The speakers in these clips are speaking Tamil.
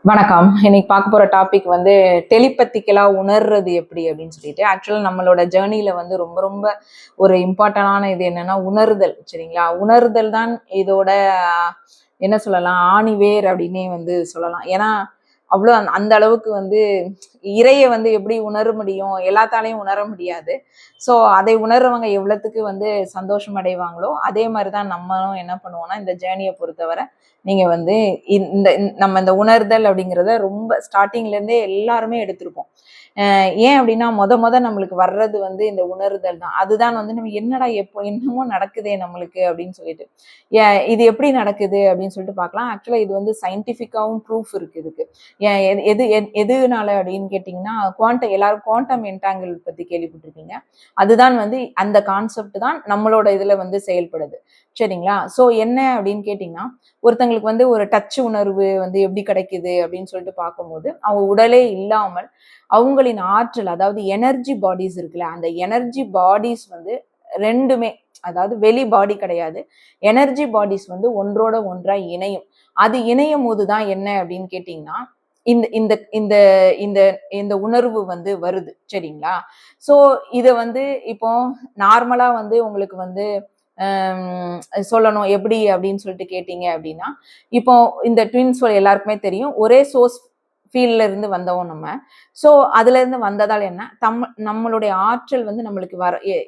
வணக்கம். இன்னைக்கு பார்க்க போற டாபிக் வந்து டெலிபத்திக்கலா உணர்றது எப்படி அப்படின்னு சொல்லிட்டு. ஆக்சுவலா நம்மளோட ஜேர்னில வந்து ரொம்ப ரொம்ப ஒரு இம்பார்ட்டன்டான இது என்னன்னா உணர்தல். சரிங்களா? உணர்தல் தான் இதோட என்ன சொல்லலாம், ஆணிவேர் அப்படின்னே வந்து சொல்லலாம். ஏன்னா அவ்வளோ அந்த அளவுக்கு வந்து இறைய வந்து எப்படி உணர முடியும், எல்லாத்தாலையும் உணர முடியாது. ஸோ அதை உணர்றவங்க எவ்வளவுக்கு வந்து சந்தோஷம் அடைவாங்களோ அதே மாதிரி தான் நம்மளும் என்ன பண்ணுவோம்னா இந்த ஜேர்னியை பொறுத்தவரை நீங்க வந்து நம்ம இந்த உணர்தல் அப்படிங்கிறத ரொம்ப ஸ்டார்டிங்ல இருந்தே எல்லாருமே எடுத்திருப்போம். ஏன் அப்படின்னா மொத நம்மளுக்கு வர்றது வந்து இந்த உணர்தல் தான். அதுதான் வந்து நம்ம என்னடா எப்போ என்னமோ நடக்குதே நம்மளுக்கு அப்படின்னு சொல்லிட்டு இது எப்படி நடக்குது அப்படின்னு சொல்லிட்டு பார்க்கலாம். ஆக்சுவலா இது வந்து சயின்டிஃபிக்காவும் ப்ரூஃப் இருக்கு இதுக்கு. எதுனால அப்படின்னு கேட்டிங்கன்னா எல்லாரும் குவாண்டம் என்டாங்கிள் பத்தி கேள்விப்பட்டிருக்கீங்க. அதுதான் வந்து அந்த கான்செப்ட் தான் நம்மளோட இதுல வந்து செயல்படுது. சரிங்களா? ஸோ என்ன அப்படின்னு கேட்டிங்கன்னா ஒருத்தங்களுக்கு வந்து ஒரு டச் உணர்வு வந்து எப்படி கிடைக்குது அப்படின்னு சொல்லிட்டு பார்க்கும்போது அவங்க உடலே இல்லாமல் அவங்களின் ஆற்றல், அதாவது எனர்ஜி பாடிஸ் இருக்குல்ல, அந்த எனர்ஜி பாடிஸ் வந்து ரெண்டுமே, அதாவது வெளி பாடி கிடையாது, எனர்ஜி பாடிஸ் வந்து ஒன்றோட ஒன்றா இணையும். அது இணையும் போதுதான் என்ன அப்படின்னு கேட்டீங்கன்னா இந்த இந்த இந்த இந்த இந்த உணர்வு வந்து வருது. சரிங்களா? சோ இத வந்து இப்போ நார்மலா வந்து உங்களுக்கு வந்து சொல்லணும் எப்படி அப்படின்னு சொல்லிட்டு கேட்டீங்க அப்படின்னா, இப்போ இந்த ட்வின்ஸ் எல்லாருக்குமே தெரியும், ஒரே சோர்ஸ் ஃபீல்ட்ல இருந்து வந்தோம் நம்ம. ஸோ அதுல இருந்து வந்ததால் என்ன, நம்மளுடைய ஆற்றல் வந்து நம்மளுக்கு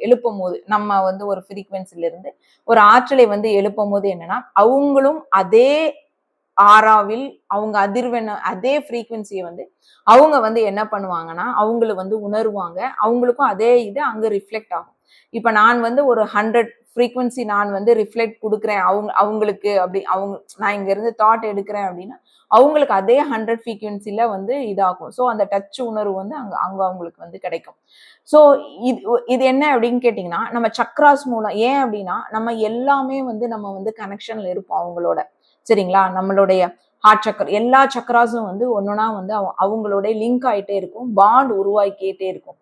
எழுப்பும் போது, நம்ம வந்து ஒரு ஃப்ரீக்வன்சில இருந்து ஒரு ஆற்றலை வந்து எழுப்பும் போது என்னன்னா, அவங்களும் அதே ஆறாவில் அவங்க அதிர்வெண் அதே ஃப்ரீக்வன்சியை வந்து அவங்க வந்து என்ன பண்ணுவாங்கன்னா அவங்கள வந்து உணருவாங்க. அவங்களுக்கும் அதே இது அங்க ரிஃப்ளெக்ட் ஆகும். இப்ப நான் வந்து ஒரு 100 ஃப்ரீக்வன்சி நான் வந்து ரிஃப்ளெக்ட் கொடுக்குறேன் அவங்களுக்கு, அப்படி அவங்க நான் இங்க இருந்து தாட் எடுக்கிறேன் அப்படின்னா அவங்களுக்கு அதே 100 ஃப்ரீக்வன்சில வந்து இதாகும். ஸோ அந்த டச் உணர்வு வந்து அங்க அங்க அவங்களுக்கு வந்து கிடைக்கும். ஸோ இது இது என்ன அப்படின்னு கேட்டிங்கன்னா நம்ம சக்ராஸ் மூலம், ஏன் அப்படின்னா நம்ம எல்லாமே வந்து நம்ம வந்து கனெக்ஷன்ல இருப்போம் அவங்களோட. சரிங்களா? நம்மளுடைய ஹார்ட் சக்கர் எல்லா சக்கராஸும் வந்து ஒன்னொன்னா வந்து அவங்களோட லிங்க் ஆயிட்டே இருக்கும், பாண்ட் உருவாக்கிட்டே இருக்கும்.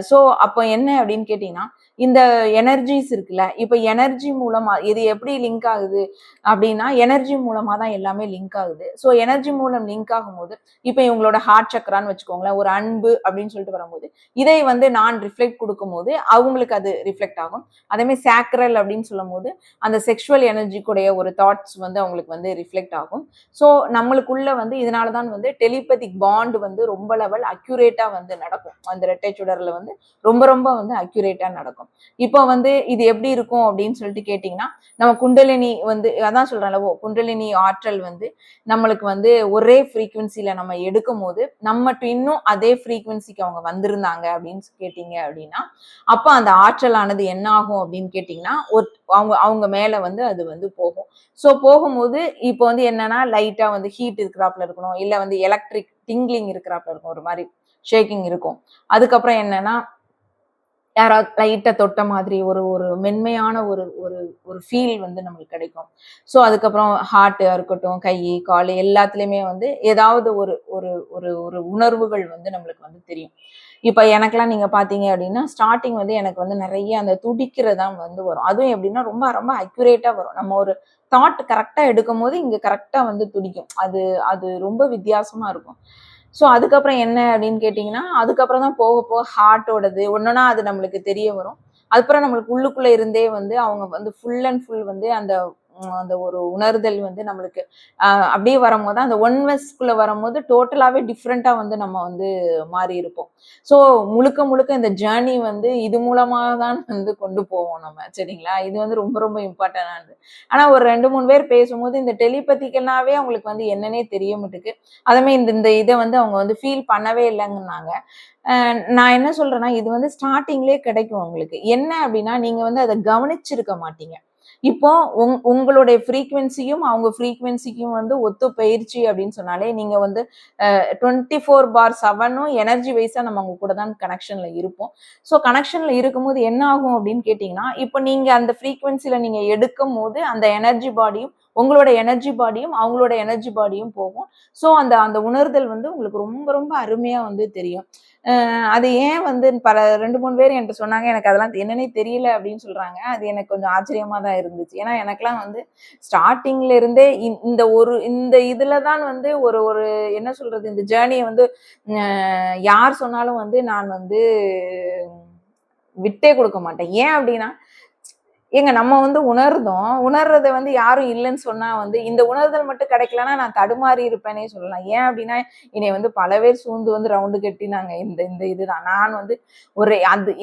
ஸோ அப்போ என்ன அப்படின்னு கேட்டீங்கன்னா இந்த எனர்ஜிஸ் இருக்குல்ல, இப்ப எனர்ஜி மூலமா இது எப்படி லிங்க் ஆகுது அப்படின்னா எனர்ஜி மூலமா தான் எல்லாமே லிங்க் ஆகுது. ஸோ எனர்ஜி மூலம் லிங்க் ஆகும்போது இப்ப இவங்களோட ஹார்ட் சக்கரான்னு வச்சுக்கோங்களேன், ஒரு அன்பு அப்படின்னு சொல்லிட்டு வரும்போது இதை வந்து நான் ரிஃப்ளெக்ட் கொடுக்கும் போது அவங்களுக்கு அது ரிஃப்ளெக்ட் ஆகும். அதே மாதிரி சாக்ரல் அப்படின்னு சொல்லும் போது அந்த செக்ஷுவல் எனர்ஜி கூடிய ஒரு தாட்ஸ் வந்து அவங்களுக்கு வந்து ரிஃப்ளெக்ட் ஆகும். ஸோ நம்மளுக்குள்ள வந்து இதனாலதான் வந்து டெலிபதிக் பாண்ட் வந்து ரொம்ப லெவல் அக்யூரேட்டா வந்து நடக்கும். அந்த ரெட்டை சுடர்ல வந்து ரொம்ப ரொம்ப வந்து அக்யூரேட்டா நடக்கும். இப்போ வந்து இது எப்படி இருக்கும் அப்படின்னு சொல்லிட்டு கேட்டீங்கன்னா நம்ம குண்டலினி வந்து அதான் சொல்றேன்ல, குண்டலினி ஆற்றல் வந்து நம்மளுக்கு வந்து ஒரே ஃப்ரீக்வன்சில நம்ம எடுக்கும் போது நம்ம இன்னும் அதே ஃப்ரீக்வன்சிக்கு அவங்க வந்திருந்தாங்க அப்படின்னு கேட்டீங்க அப்படின்னா அப்ப அந்த ஆற்றலானது என்ன ஆகும் அப்படின்னு கேட்டீங்கன்னா அவங்க அவங்க மேல வந்து அது வந்து போகும். ஸோ போகும்போது இப்போ வந்து என்னன்னா லைட்டா வந்து ஹீட் இருக்கிறாப்புல இருக்கணும், இல்ல வந்து எலக்ட்ரிக் டிங்லிங் இருக்கிறாப்புல இருக்கும், ஒரு மாதிரி ஷேக்கிங் இருக்கும். அதுக்கப்புறம் என்னன்னா யாராவது லைட்டா தொட்ட மாதிரி ஒரு ஒரு மென்மையான ஒரு ஒரு ஒரு ஃபீல் வந்து நம்மளுக்கு கிடைக்கும். ஸோ அதுக்கப்புறம் ஹார்ட்டா இருக்கட்டும், கை கால் எல்லாத்துலயுமே வந்து ஏதாவது ஒரு ஒரு ஒரு ஒரு உணர்வுகள் வந்து நம்மளுக்கு வந்து தெரியும். இப்ப எனக்கெல்லாம் நீங்க பாத்தீங்க அப்படின்னா ஸ்டார்டிங் வந்து எனக்கு வந்து நிறைய அந்த துடிக்கிறதா வந்து வரும். அதுவும் எப்படின்னா ரொம்ப ரொம்ப அக்யூரேட்டா வரும். நம்ம ஒரு தாட் கரெக்டா எடுக்கும் போது இங்க கரெக்டா வந்து துடிக்கும். அது அது ரொம்ப வித்தியாசமா இருக்கும். ஸோ அதுக்கப்புறம் என்ன அப்படின்னு கேட்டிங்கன்னா அதுக்கப்புறம் தான் போக போக ஹார்ட்டோடது ஒன்னொன்னா அது நம்மளுக்கு தெரிய வரும். அதுக்கப்புறம் நம்மளுக்கு உள்ளுக்குள்ள இருந்தே வந்து அவங்க வந்து ஃபுல் அண்ட் ஃபுல் வந்து அந்த அந்த ஒரு உணர்தல் வந்து நம்மளுக்கு அப்படியே வரும்போது அந்த ஒன்வெஸ்க்குள்ள வரும்போது டோட்டலாவே டிஃப்ரெண்டா வந்து நம்ம வந்து மாறி இருப்போம். ஸோ முழுக்க முழுக்க இந்த ஜேர்னி வந்து இது மூலமா தான் வந்து கொண்டு போவோம் நம்ம. சரிங்களா? இது வந்து ரொம்ப ரொம்ப இம்பார்ட்டன்டானது. ஆனா ஒரு 2, 3 பேர் பேசும்போது இந்த டெலிபதிக்கலாவே அவங்களுக்கு வந்து என்னன்னே தெரிய மாட்டுக்கு. அதுமே இந்த இந்த இதை வந்து அவங்க வந்து ஃபீல் பண்ணவே இல்லைங்கன்னாங்க. நான் என்ன சொல்றேன்னா இது வந்து ஸ்டார்டிங்லேயே கிடைக்கும் உங்களுக்கு. என்ன அப்படின்னா நீங்க வந்து அதை கவனிச்சிருக்க மாட்டீங்க. இப்போ உங்களுடைய ஃப்ரீக்வன்சியும் அவங்க ஃப்ரீக்வன்சிக்கும் வந்து ஒத்து பயிற்சி அப்படின்னு சொன்னாலே நீங்க வந்து 24/7 எனர்ஜி வைஸா நம்ம அவங்க கூட தான் கனெக்ஷன்ல இருப்போம். ஸோ கனெக்ஷன்ல இருக்கும்போது என்ன ஆகும் அப்படின்னு கேட்டீங்கன்னா இப்போ நீங்க அந்த ஃப்ரீக்வன்சில நீங்க எடுக்கும் போது அந்த எனர்ஜி பாடியும் உங்களோட எனர்ஜி பாடியும் அவங்களோட எனர்ஜி பாடியும் போகும். ஸோ அந்த அந்த உணர்தல் வந்து உங்களுக்கு ரொம்ப ரொம்ப அருமையா வந்து தெரியும். அது ஏன் வந்து 2, 3 பேர் என்கிட்ட சொன்னாங்க. எனக்கு அதெல்லாம் என்னன்னே தெரியல அப்படின்னு சொல்றாங்க. அது எனக்கு கொஞ்சம் ஆச்சரியமா தான் இருந்துச்சு. ஏன்னா எனக்கெல்லாம் வந்து ஸ்டார்ட்டிங்ல இருந்தே இந்த இதுல தான் வந்து ஒரு ஒரு என்ன சொல்றது, இந்த ஜேர்னிய வந்து யார் சொன்னாலும் வந்து நான் வந்து விட்டே குடுக்க மாட்டேன். ஏன் அப்டின்னா, நம்ம வந்து உணர்ந்தோம். உணர்றத வந்து யாரும் இல்லன்னு சொன்னா வந்து இந்த உணர்தல் மட்டும் கிடைக்கலன்னா, நான் தடுமாறி இருப்பேன்னே சொல்லலாம். ஏன் அப்டின்னா, என்னைய வந்து பல பேர் சூழ்ந்து வந்து ரவுண்டு கட்டினாங்க. இந்த இந்த இதுதான். நான் வந்து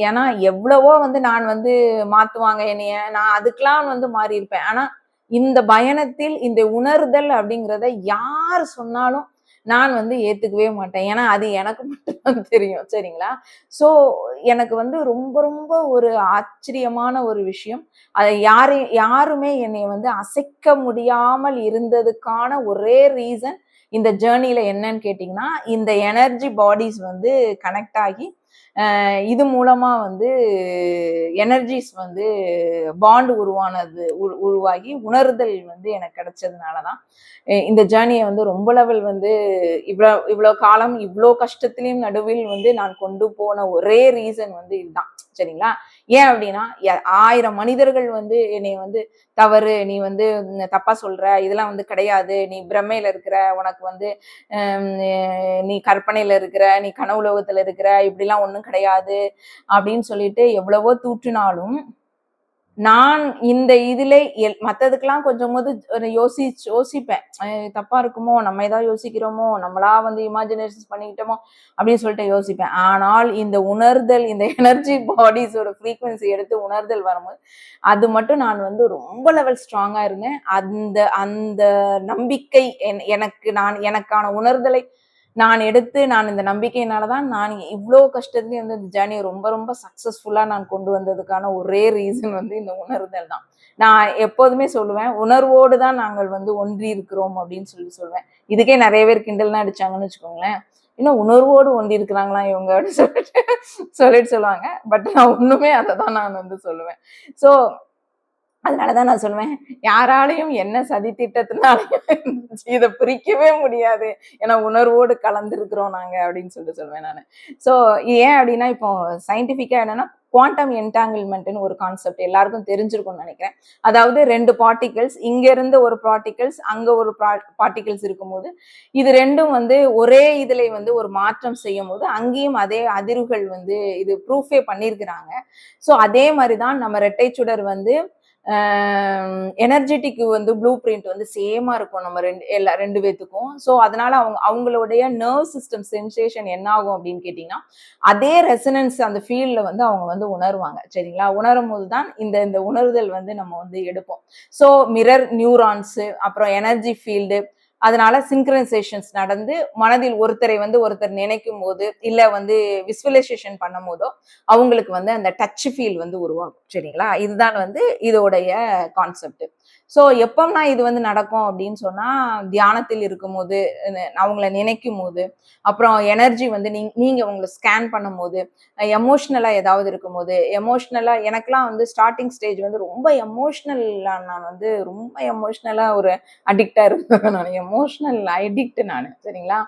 ஏன்னா எவ்வளவோ வந்து நான் வந்து மாத்துவாங்க என்னைய. நான் அதுக்கெல்லாம் வந்து மாறியிருப்பேன். ஆனா, இந்த பயணத்தில் இந்த உணர்தல் அப்டிங்கிறத யார் சொன்னாலும் நான் வந்து ஏத்துக்கவே மாட்டேன். ஏன்னா, அது எனக்கு மட்டும் தான் தெரியும். சரிங்களா? ஸோ, எனக்கு வந்து ரொம்ப ரொம்ப ஒரு ஆச்சரியமான ஒரு விஷயம். அதை யாருமே என்னைய வந்து அசைக்க முடியாமல் இருந்ததுக்கான ஒரே ரீசன் இந்த ஜேர்னில என்னன்னு கேட்டீங்கன்னா, இந்த எனர்ஜி பாடிஸ் வந்து கனெக்ட் ஆகி, இது மூலமா வந்து எனர்ஜிஸ் வந்து பாண்ட் உருவாகி உணர்தல் வந்து எனக்கு கிடைச்சதுனால தான், இந்த ஜேர்னிய வந்து ரொம்ப லெவல் வந்து இவ்ளோ இவ்ளோ காலம், இவ்ளோ கஷ்டத்திலயும் நடுவில் வந்து நான் கொண்டு போன ஒரே ரீசன் வந்து இதுதான். சரிங்களா? ஏன் அப்டின்னா, 1000 மனிதர்கள் வந்து என்னைய வந்து தவறு, நீ வந்து தப்பா சொல்ற, இதெல்லாம் வந்து கிடையாது, நீ பிரமையில இருக்கிற, உனக்கு வந்து நீ கற்பனையில இருக்கிற, நீ கனவு உலகத்துல இருக்கிற, இப்படிலாம் ஒண்ணும் கிடையாது அப்படின்னு சொல்லிட்டு எவ்வளவோ தூற்றினாலும், நான் இந்த இதிலே மத்ததுக்கெல்லாம் கொஞ்சமாவது யோசிப்பேன். தப்பா இருக்குமோ? நம்ம ஏதாவது யோசிக்கிறோமோ? நம்மளா வந்து இமேஜினேஷன்ஸ் பண்ணிக்கிட்டோமோ? அப்படின்னு சொல்லிட்டு யோசிப்பேன். ஆனால் இந்த உணர்தல், இந்த எனர்ஜி பாடிஸோட ஃப்ரீக்வன்சி எடுத்து உணர்தல் வரும்போது, அது மட்டும் நான் வந்து ரொம்ப லெவல் ஸ்ட்ராங்கா இருந்தேன். அந்த அந்த நம்பிக்கை எனக்கான உணர்தலை நான் இந்த நம்பிக்கையினால தான் நான் இவ்ளோ கஷ்டத்துலயும் வந்து இந்த ஜேர்னிய ரொம்ப ரொம்ப சக்சஸ்ஃபுல்லா நான் கொண்டு வந்ததுக்கான ஒரே ரீசன் வந்து இந்த உணர்தல் தான். நான் எப்போதுமே சொல்லுவேன், உணர்வோடு தான் நாங்கள் வந்து ஒன்றி இருக்கிறோம் அப்படின்னு சொல்லுவேன். இதுக்கே நெறைய பேர் கிண்டல்லாம் அடிச்சாங்கன்னு வச்சுக்கோங்களேன். இன்னும் உணர்வோடு ஒன்றி இருக்கிறாங்களா இவங்க அப்படின்னு சொல்லிட்டு சொல்லுவாங்க. பட் நான் இன்னுமே அத தான் நான் வந்து சொல்லுவேன். ஸோ அதனாலதான் நான் சொல்லுவேன், யாராலயும் என்ன சதி திட்டத்தினாலயும் இத பிரிக்கவே முடியாது. ஏன்னா உணர்வோடு கலந்திருக்கிறோம் நாங்க அப்படின்னு சொல்லுவேன் நானு. ஸோ ஏன் அப்படின்னா, இப்போ சயின்டிஃபிக்கா என்னன்னா, குவாண்டம் என்டாங்கிள்மென்ட்ன்னு ஒரு கான்செப்ட் எல்லாருக்கும் தெரிஞ்சிருக்கும்னு நினைக்கிறேன். அதாவது 2 பார்ட்டிகிள்ஸ், இங்க இருந்து ஒரு பார்ட்டிகிள்ஸ், அங்க ஒரு பார்ட்டிகிள்ஸ் இருக்கும்போது, இது 2ம் வந்து ஒரே இதுல வந்து ஒரு மாற்றம் செய்யும்போது, அங்கேயும் அதே அதிர்வுகள் வந்து இது ப்ரூஃபே பண்ணியிருக்கிறாங்க. ஸோ அதே மாரி தான் நம்ம ரெட்டை சுடர் வந்து எனர்ஜெட்டிக் வந்து ப்ளூ பிரிண்ட் வந்து சேமா இருக்கும் நம்ம 2 பேத்துக்கும். ஸோ அதனால அவங்களுடைய நர்வ் சிஸ்டம் சென்சேஷன் என்ன ஆகும் அப்படின்னு கேட்டீங்கன்னா, அதே ரெசனன்ஸ் அந்த ஃபீல்ட்ல வந்து அவங்க வந்து உணருவாங்க. சரிங்களா? உணரும்போது தான் இந்த இந்த உணர்தல் வந்து நம்ம வந்து எடுப்போம். ஸோ மிரர் நியூரான்ஸ், அப்புறம் எனர்ஜி ஃபீல்டு, அதனால சிங்க்ரனைசேஷன்ஸ் நடந்து மனதில் ஒருத்தர் நினைக்கும் போது, இல்ல வந்து விசுவலைசேஷன் பண்ணும் போதோ, அவங்களுக்கு வந்து அந்த டச் ஃபீல் வந்து உருவாகும். சரிங்களா? இதுதான் வந்து இதோடைய கான்செப்ட். ஸோ எப்பம்னா இது வந்து நடக்கும் அப்படின்னு சொன்னா, தியானத்தில் இருக்கும்போது, அவங்கள நினைக்கும்போது, அப்புறம் எனர்ஜி வந்து நீங்க உங்கள ஸ்கேன் பண்ணும்போது, எமோஷனலா ஏதாவது இருக்கும்போது, எனக்கெல்லாம் வந்து ஸ்டார்ட்டிங் ஸ்டேஜ் வந்து ரொம்ப எமோஷனலா நான் வந்து ரொம்ப எமோஷனலா ஒரு அடிக்ட்டா இருந்தேன் நானு. எமோஷனல் அடிக்ட் நானு. சரிங்களா?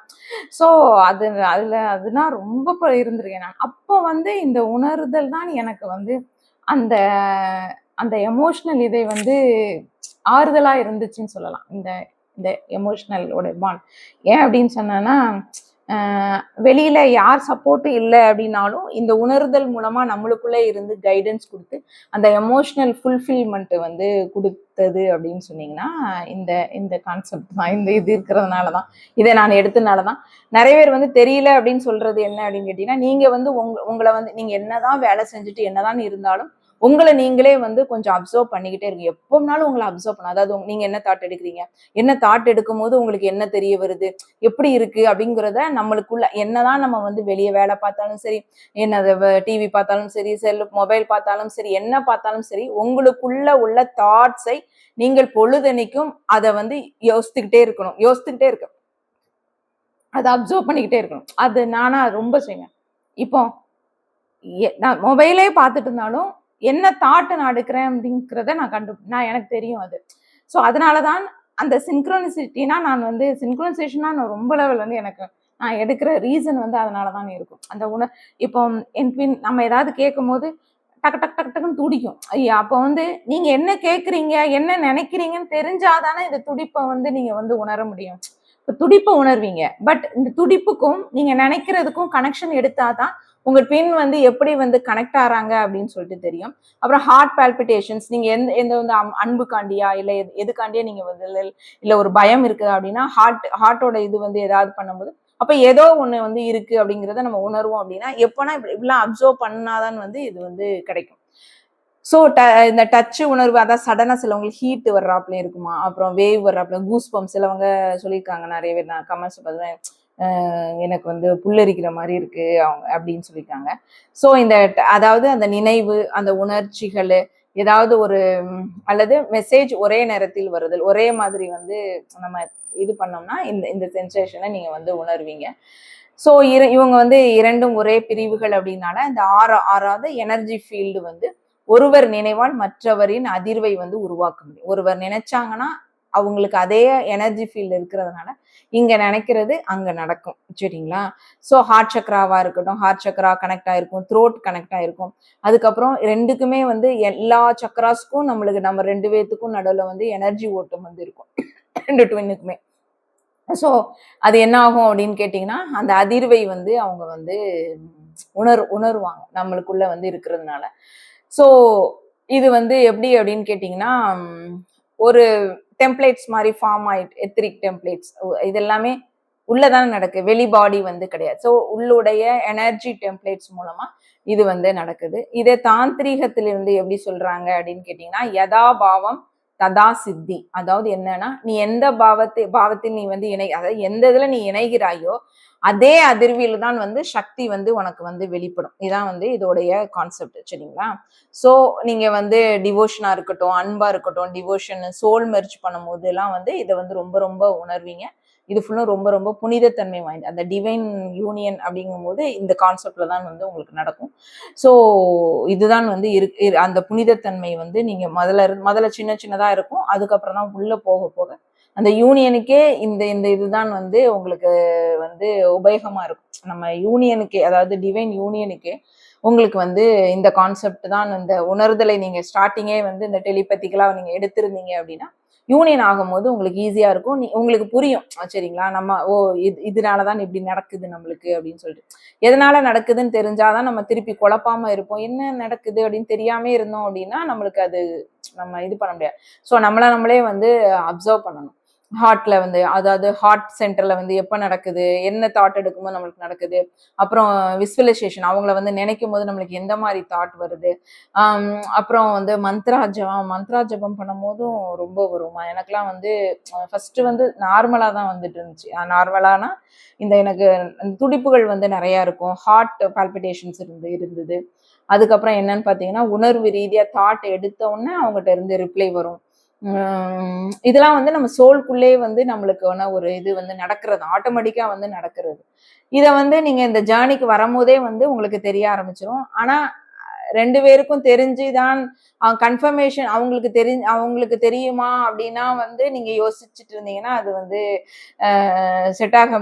ஸோ அதுனா ரொம்ப இருந்திருக்கேன் நான். அப்போ வந்து இந்த உணர்தல் தான் எனக்கு வந்து அந்த அந்த எமோஷனல் இதை வந்து ஆறுதலா இருந்துச்சுன்னு சொல்லலாம். இந்த இந்த எமோஷனல் ஓட பாண்ட். ஏன் அப்படின்னு சொன்னேன்னா, வெளியில யார் சப்போர்ட்டும் இல்ல அப்படின்னாலும், இந்த உணர்தல் மூலமா நம்மளுக்குள்ள இருந்து கைடன்ஸ் குடுத்து, அந்த எமோஷனல் ஃபுல்ஃபில்மென்ட் வந்து குடுத்தது அப்படின்னு சொன்னீங்கன்னா, இந்த இந்த கான்செப்ட் தான். இந்த இது இருக்கிறதுனால தான். இத நான் எடுத்தனால தான். நெறைய பேர் வந்து தெரியல அப்படின்னு சொல்றது என்ன அப்படின்னு கேட்டீங்கன்னா, நீங்க வந்து உங்கள வந்து நீங்க என்னதான் வேலை செஞ்சுட்டு என்னதான் இருந்தாலும், உங்கள நீங்களே வந்து கொஞ்சம் அப்சர்வ் பண்ணிக்கிட்டே இருங்க. எப்போனாலும் உங்கள அப்சர்வ் பண்ண. அதாவது நீங்க என்ன தாட் எடுக்கிறீங்க? என்ன தாட் எடுக்கும்போது உங்களுக்கு என்ன தெரிய வருது? எப்படி இருக்கு? அப்படிங்கிறத நம்மளுக்குள்ள என்னதான் நம்ம வந்து வெளிய வேலை பார்த்தாலும் சரி, என்னது டிவி பார்த்தாலும் சரி, மொபைல் பார்த்தாலும் சரி, என்ன பார்த்தாலும் சரி, உங்களுக்குள்ள உள்ள தாட்ஸை நீங்கள் பொழுதன்னைக்கும் அத வந்து யோசித்துக்கிட்டே இருக்கணும். அத அப்சர்வ் பண்ணிக்கிட்டே இருக்கணும். அது நானா ரொம்ப செய்வேன். இப்போ நான் மொபைலே பார்த்துட்டு இருந்தாலும், என்ன தாட் நான் எடுக்கிறேன் அப்படிங்கிறத நான் எனக்கு தெரியும் அது. ஸோ அதனால தான் அந்த சின்க்ரோனிசிட்டினா நான் வந்து சின்க்ரோனைசேஷனா நான் ரொம்ப லெவல் வந்து எனக்கு நான் எடுக்கிற ரீசன் வந்து அதனால தான் இருக்கும். அந்த இப்போ என் பின் நம்ம ஏதாவது கேட்கும்போது டக்கு டக்கு டக்கு டக்குன்னு துடிக்கும். ஐயா அப்போ வந்து நீங்க என்ன கேட்குறீங்க, என்ன நினைக்கிறீங்கன்னு தெரிஞ்சாதானே இந்த துடிப்பை வந்து நீங்க வந்து உணர முடியும். இப்போ துடிப்பை உணர்வீங்க. பட் இந்த துடிப்புக்கும் நீங்க நினைக்கிறதுக்கும் கனெக்ஷன் எடுத்தாதான் உங்க ட்வின் வந்து எப்படி வந்து கனெக்ட் ஆறாங்க அப்படின்னு சொல்லிட்டு தெரியும். அப்புறம் ஹார்ட் பால்பிட்டேஷன்ஸ் நீங்க எந்த எந்த வந்து அன்புக்காண்டியா இல்ல எதுக்காண்டியா நீங்க வந்து இல்ல ஒரு பயம் இருக்குது அப்படின்னா ஹார்ட்டோட இது வந்து ஏதாவது பண்ணும்போது அப்ப ஏதோ ஒண்ணு வந்து இருக்கு அப்படிங்கிறத நம்ம உணர்வோம் அப்படின்னா எப்பனா இப்படிலாம் அப்சர்வ் பண்ணாதான் வந்து இது வந்து கிடைக்கும். ஸோ இந்த டச் உணர்வு அதான் சடனா சிலவங்களுக்கு ஹீட் வர்றாப்புலையும் இருக்குமா, அப்புறம் வேவ் வர்றாப்புல கூஸ் பம்ப் சிலவங்க சொல்லியிருக்காங்க நிறைய பேர் நான் கமெண்ட்ஸ் பார்த்தேன் எனக்கு வந்து புல்லரிக்கிற மாதிரி இருக்கு அவங்க அப்படின்னு சொல்லியிருக்காங்க. ஸோ இந்த அதாவது அந்த நினைவு அந்த உணர்ச்சிகள் ஏதாவது ஒரு அல்லது மெசேஜ் ஒரே நேரத்தில் வருதல் ஒரே மாதிரி வந்து நம்ம இது பண்ணோம்னா இந்த இந்த சென்சேஷனை நீங்க வந்து உணர்வீங்க. ஸோ இவங்க வந்து இரண்டும் ஒரே பிரிவுகள் அப்படின்னால இந்த ஆறாவது எனர்ஜி ஃபீல்டு வந்து ஒருவர் நினைவால் மற்றவரின் அதிர்வை வந்து உருவாக்க முடியும். ஒருவர் நினைச்சாங்கன்னா அவங்களுக்கு அதே எனர்ஜி ஃபீல்டு இருக்கிறதுனால இங்க நினைக்கிறது அங்க நடக்கும். சரிங்களா? ஸோ ஹார்ட் சக்கராவா இருக்கட்டும், ஹார்ட் சக்கரா கனெக்ட் ஆயிருக்கும், த்ரோட் கனெக்ட் ஆயிருக்கும். அதுக்கப்புறம் ரெண்டுக்குமே வந்து எல்லா சக்கராஸ்க்கும் நம்மளுக்கு நம்ம ரெண்டு பேத்துக்கும் நடுவில் வந்து எனர்ஜி ஓட்டம் வந்து இருக்கும் ரெண்டு ட்வின்னுக்குமே. ஸோ அது என்ன ஆகும் அப்படின்னு கேட்டிங்கன்னா அந்த அதிர்வை வந்து அவங்க வந்து உணருவாங்க நம்மளுக்குள்ள வந்து இருக்கிறதுனால. ஸோ இது வந்து எப்படி அப்படின்னு கேட்டிங்கன்னா ஒரு டெம்ப்ளேட்ஸ் மாதிரி ஃபார்ம் ஆயிட்டு எத்திரிக் டெம்ப்ளேட்ஸ் இது எல்லாமே உள்ளதானே நடக்கு வெளி பாடி வந்து கிடையாது. ஸோ உள்ளுடைய எனர்ஜி டெம்ப்ளேட்ஸ் மூலமா இது வந்து நடக்குது. இதே தாந்திரீகத்திலிருந்து எப்படி சொல்றாங்க அப்படின்னு கேட்டிங்கன்னா யதா பாவம் ததா சித்தி. அதாவது என்னன்னா நீ எந்த பாவத்தில் நீ வந்து அதாவது எந்த இதுல நீ இணைகிறாயோ அதே அதிர்வியல் தான் வந்து சக்தி வந்து உனக்கு வந்து வெளிப்படும். இதான் வந்து இதோடைய கான்செப்ட். சரிங்களா? ஸோ நீங்க வந்து டிவோஷனா இருக்கட்டும், அன்பா இருக்கட்டும், டிவோஷன் சோல் மெர்ஜ் பண்ணும்போது எல்லாம் வந்து இதை வந்து ரொம்ப ரொம்ப உணர்வீங்க. இது ஃபுல்லும் ரொம்ப ரொம்ப புனிதத்தன்மை வாய்ந்த அந்த டிவைன் யூனியன் அப்படிங்கும் போது இந்த கான்செப்ட்ல தான் வந்து உங்களுக்கு நடக்கும். ஸோ இதுதான் வந்து அந்த புனிதத்தன்மை வந்து நீங்க முதல்ல சின்ன சின்னதா இருக்கும். அதுக்கப்புறம் தான் உள்ள போக போக அந்த யூனியனுக்கே இந்த இந்த இதுதான் வந்து உங்களுக்கு வந்து உபயோகமா இருக்கும். நம்ம யூனியனுக்கே அதாவது டிவைன் யூனியனுக்கே உங்களுக்கு வந்து இந்த கான்செப்ட் தான் இந்த உணர்தலை நீங்க ஸ்டார்டிங்கே வந்து இந்த டெலிபதிக்கலா நீங்க எடுத்திருந்தீங்க அப்படின்னா யூனியன் ஆகும்போது உங்களுக்கு ஈஸியா இருக்கும். உங்களுக்கு புரியும். சரிங்களா? நம்ம இதனாலதான் இப்படி நடக்குது நம்மளுக்கு அப்படின்னு சொல்லிட்டு எதனால நடக்குதுன்னு தெரிஞ்சாதான் நம்ம திருப்பி குழப்பாம இருப்போம். என்ன நடக்குது அப்படின்னு தெரியாம இருந்தோம் அப்படின்னா நம்மளுக்கு அது நம்ம இது பண்ண முடியாது. ஸோ நம்மளே வந்து அப்சர்வ் பண்ணணும். ஹார்ட்ல வந்து அதாவது ஹார்ட் சென்டர்ல வந்து எப்ப நடக்குது, என்ன தாட் எடுக்கும்போது நம்மளுக்கு நடக்குது, அப்புறம் விஸ்வலைசேஷன் அவங்கள வந்து நினைக்கும் போது நம்மளுக்கு எந்த மாதிரி தாட் வருது, அப்புறம் வந்து மந்த்ரா ஜபம் பண்ணும் போதும் ரொம்ப வருமா எனக்குலாம் வந்து ஃபர்ஸ்ட் வந்து நார்மலா தான் வந்துட்டு இருந்துச்சு. நார்மலானா இந்த எனக்கு துடிப்புகள் வந்து நிறைய இருக்கும், ஹார்ட் பால்பிட்டேஷன்ஸ் இருந்தது. அதுக்கப்புறம் என்னன்னு பாத்தீங்கன்னா உணர்வு ரீதியா தாட் எடுத்த உடனே அவங்ககிட்ட இருந்து ரிப்ளை வரும். இதெல்லாம் வந்து நம்ம சோல்குள்ளே வந்து நம்மளுக்கு ஒரு இது வந்து நடக்கிறது ஆட்டோமேட்டிக்கா வந்து நடக்கிறது. இதை வந்து நீங்க இந்த ஜேர்னிக்கு வரும்போதே வந்து உங்களுக்கு தெரிய ஆரம்பிச்சிடும். ஆனா ரெண்டு பேருக்கும் தெரிஞ்சுதான் கன்ஃபர்மேஷன் அவங்களுக்கு தெரியுமா அப்படின்னா வந்து நீங்க யோசிச்சுட்டு இருந்தீங்கன்னா அது வந்து செட் ஆக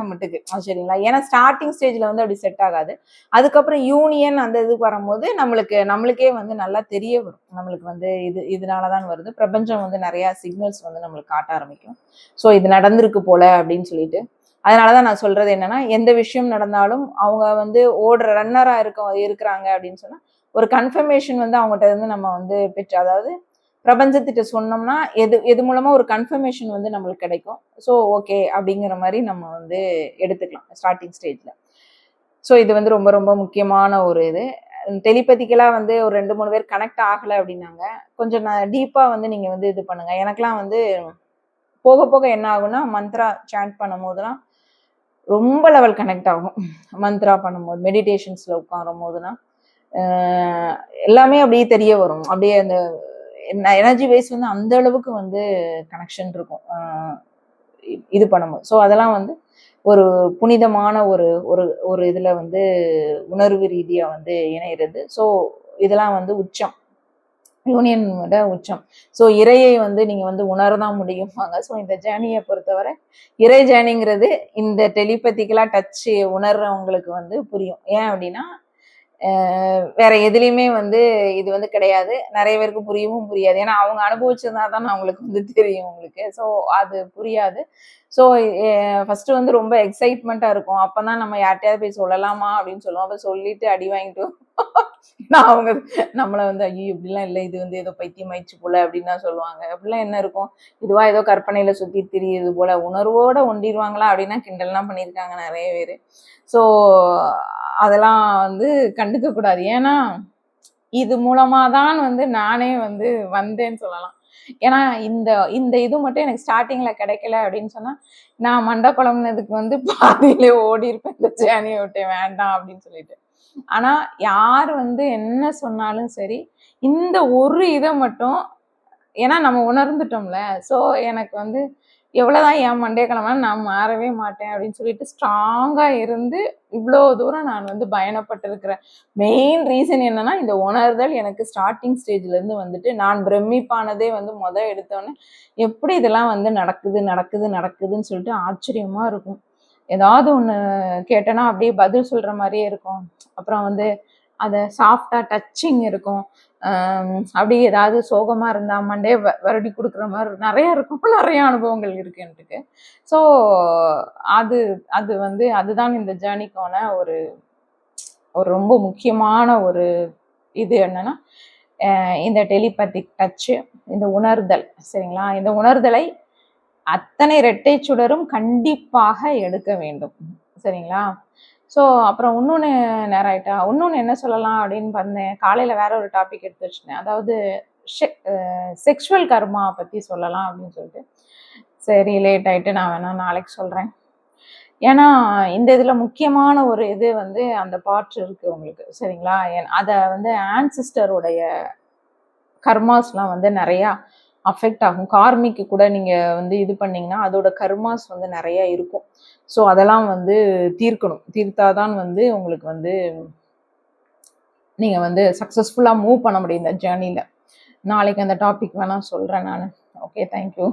மாட்டுக்கு. சரிங்களா? ஏன்னா ஸ்டார்டிங் ஸ்டேஜ்ல வந்து அப்படி செட் ஆகாது. அதுக்கப்புறம் யூனியன் அந்த இதுக்கு வரும்போது நம்மளுக்கே வந்து நல்லா தெரிய வரும். நம்மளுக்கு வந்து இதனாலதான் வருது. பிரபஞ்சம் வந்து நிறைய சிக்னல்ஸ் வந்து நம்மளுக்கு காட்ட ஆரம்பிக்கும். ஸோ இது நடந்திருக்கு போல அப்படின்னு சொல்லிட்டு அதனாலதான் நான் சொல்றது என்னன்னா எந்த விஷயம் நடந்தாலும் அவங்க வந்து ரன்னரா இருக்கிறாங்க அப்படின்னு சொன்னா ஒரு கன்ஃபர்மேஷன் வந்து அவங்ககிட்ட இருந்து நம்ம வந்து பெற்று அதாவது பிரபஞ்சத்திட்ட சொன்னோம்னா எது மூலமா ஒரு கன்ஃபர்மேஷன் வந்து நம்மளுக்கு கிடைக்கும். ஸோ ஓகே அப்படிங்கிற மாதிரி நம்ம வந்து எடுத்துக்கலாம் ஸ்டார்டிங் ஸ்டேஜ்ல. ஸோ இது வந்து ரொம்ப ரொம்ப முக்கியமான ஒரு இது. டெலிபதிக்கலா வந்து ஒரு 2-3 பேர் கனெக்ட் ஆகலை அப்படின்னாங்க. கொஞ்சம் டீப்பா வந்து நீங்க வந்து இது பண்ணுங்க. எனக்கெல்லாம் வந்து போக போக என்ன ஆகும்னா மந்த்ரா சாண்ட் பண்ணும் போதெல்லாம் ரொம்ப லெவல் கனெக்ட் ஆகும். மந்த்ரா பண்ணும்போது மெடிடேஷன்ஸ்ல உட்காரும் போதுனா எல்லாமே அப்படியே தெரிய வரும். அப்படியே அந்த எனர்ஜி வைஸ் வந்து அந்த அளவுக்கு வந்து கனெக்ஷன் இருக்கும் இது பண்ணும்போது. ஸோ அதெல்லாம் வந்து ஒரு புனிதமான ஒரு ஒரு ஒரு இதுல வந்து உணர்வு ரீதியா வந்து இணையிறது. ஸோ இதெல்லாம் வந்து உச்சம். யூனியனோட உச்சம். ஸோ இறையை வந்து நீங்க வந்து உணரதான் முடியும்பாங்க. ஸோ இந்த ஜேர்னியை பொறுத்தவரை இறை ஜேர்னிங்கிறது இந்த டெலிபதிக்கலா டச் உணர்றவங்களுக்கு வந்து புரியும். ஏன் அப்படின்னா வேற எதுலயுமே வந்து இது வந்து கிடையாது. நிறைய பேருக்கு புரியவும் புரியாது. ஏன்னா அவங்க அனுபவிச்சதுனா தான் அவங்களுக்கு வந்து தெரியும் உங்களுக்கு. ஸோ அது புரியாது. ஸோ ஃபர்ஸ்ட் வந்து ரொம்ப எக்ஸைட்மெண்ட்டா இருக்கும். அப்பதான் நம்ம யார்கிட்டயாவது போய் சொல்லலாமா அப்படின்னு சொல்லுவோம். அப்ப சொல்லிட்டு அடி வாங்கிட்டு அவங்க நம்மள வந்து ஐயோ இப்படிலாம் இல்லை, இது வந்து ஏதோ பைத்தியம் ஆயிடுச்சு போல அப்படின்னு தான் சொல்லுவாங்க. அப்படிலாம் என்ன இருக்கும், இதுவா ஏதோ கற்பனையில சுத்தி திரியுது போல, உணர்வோட ஒண்டிடுவாங்களா அப்படின்னா கிண்டல்லாம் பண்ணியிருக்காங்க நிறைய பேர். ஸோ அதெல்லாம் வந்து கண்டுக்க கூடாது. ஏன்னா இது மூலமா தான் வந்து நானே வந்து வந்தேன்னு சொல்லலாம். ஏன்னா இந்த இந்த இது மட்டும் எனக்கு ஸ்டார்டிங்ல கிடைக்கல அப்படின்னு சொன்னா நான் மண்டை குழம்புனதுக்கு வந்து பாதியிலே ஓடி இருப்பேன், இந்த ஜேர்னியை விட்டு வேண்டாம் அப்படின்னு சொல்லிட்டு. ஆனா யார் வந்து என்ன சொன்னாலும் சரி, இந்த ஒரு இதை மட்டும் ஏன்னா நம்ம உணர்ந்துட்டோம்ல. ஸோ எனக்கு வந்து எவ்வளோதான் என் மண்டைய கிழமைனாலும் நான் மாறவே மாட்டேன் அப்படின்னு சொல்லிட்டு ஸ்ட்ராங்கா இருந்து இவ்வளோ தூரம் நான் வந்து பயணப்பட்டிருக்கிறேன். மெயின் ரீசன் என்னன்னா இந்த உணர்தல் எனக்கு ஸ்டார்டிங் ஸ்டேஜ்ல இருந்து வந்துட்டு நான் பிரமிப்பானதே வந்து எடுத்தோன்னே எப்படி இதெல்லாம் வந்து நடக்குது நடக்குது நடக்குதுன்னு சொல்லிட்டு ஆச்சரியமா இருக்கும். ஏதாவது ஒன்று கேட்டேன்னா அப்படியே பதில் சொல்ற மாதிரியே இருக்கும். அப்புறம் வந்து அதை சாஃப்டா டச்சிங் இருக்கும். அப்படியே ஏதாவது சோகமா இருந்தா மண்டே வருடி கொடுக்குற மாதிரி நிறைய இருக்கும். நிறைய அனுபவங்கள் இருக்கு எனக்கு. ஸோ அது அது வந்து அதுதான் இந்த ஜேர்னிக்கான ஒரு ஒரு ரொம்ப முக்கியமான ஒரு இது என்னன்னா இந்த டெலிபதிக் டச்சு, இந்த உணர்தல். சரிங்களா? இந்த உணர்தலை அத்தனை இரட்டை சுடரும் கண்டிப்பாக எடுக்க வேண்டும். சரிங்களா? ஸோ அப்புறம் இன்னொன்று நேரம் ஆயிட்டா, இன்னொன்று என்ன சொல்லலாம் அப்படின்னு பண்ணேன். காலையில் வேற ஒரு டாபிக் எடுத்து வச்சுட்டேன். அதாவது செக்ஷுவல் கர்மா பற்றி சொல்லலாம் அப்படின்னு சொல்லிட்டு. சரி லேட் ஆயிட்டு நான் வேணா நாளைக்கு சொல்கிறேன். ஏன்னா இந்த இதில் முக்கியமான ஒரு இது வந்து அந்த பார்ட் இருக்கு உங்களுக்கு. சரிங்களா? அதை வந்து ஆன்சிஸ்டருடைய கர்மாஸ்லாம் வந்து நிறையா அஃபெக்ட் ஆகும். கார்மிக்கு கூட நீங்கள் வந்து இது பண்ணீங்கன்னா அதோட கர்மாஸ் வந்து நிறைய இருக்கும். ஸோ அதெல்லாம் வந்து தீர்க்கணும். தீர்த்தாதான் வந்து உங்களுக்கு வந்து நீங்கள் வந்து சக்ஸஸ்ஃபுல்லாக மூவ் பண்ண முடியும் இந்த ஜேர்னியில். நாளைக்கு அந்த டாபிக் வேணால் சொல்கிறேன் நான். Okay, thank you.